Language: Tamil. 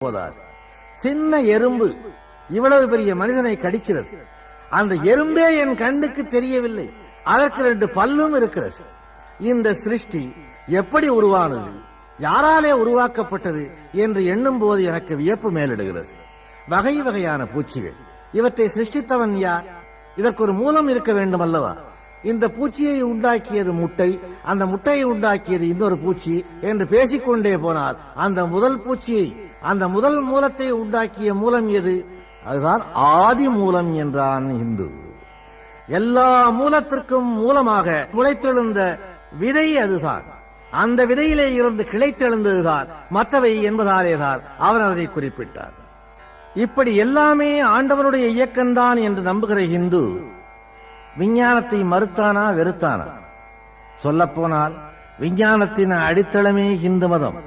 போதாது. சின்ன எறும்பு இவ்வளவு பெரிய மனிதனை கடிக்கிறது. அந்த எறும்பே என் கண்ணுக்கு தெரியவில்லை, அதற்கு 2 பல்லும் இருக்கிறது. இந்த சிருஷ்டி எப்படி உருவானது, யாராலே உருவாக்கப்பட்டது என்று எண்ணும் போது எனக்கு வியப்பு மேலிடுகிறது. வகை வகையான பூச்சிகள், இவற்றை சிருஷ்டித்தவன் யார்? இதற்கு ஒரு மூலம் இருக்க வேண்டும் அல்லவா? இந்த பூச்சியை உண்டாக்கியது முட்டை, அந்த முட்டையை உண்டாக்கியது இன்னொரு பூச்சி என்று பேசிக்கொண்டே போனால் அந்த முதல் பூச்சியை, அந்த முதல் மூலத்தை உண்டாக்கிய மூலம் எது? அதுதான் ஆதி மூலம் என்றான் இந்து. எல்லா மூலத்திற்கும் மூலமாக முளைத்தெழுந்த விதை அதுதான். அந்த விதையிலே இருந்து கிளைத்தெழுந்ததுதான் மற்றவை என்பதாலேதான் அவர் அதை குறிப்பிட்டார். இப்படி எல்லாமே ஆண்டவனுடைய இயக்கம்தான் என்று நம்புகிற இந்து விஞ்ஞானத்தை மறுத்தானா வெறுத்தானா? சொல்லப்போனால் விஞ்ஞானத்தின் அடித்தளமே இந்து மதம்.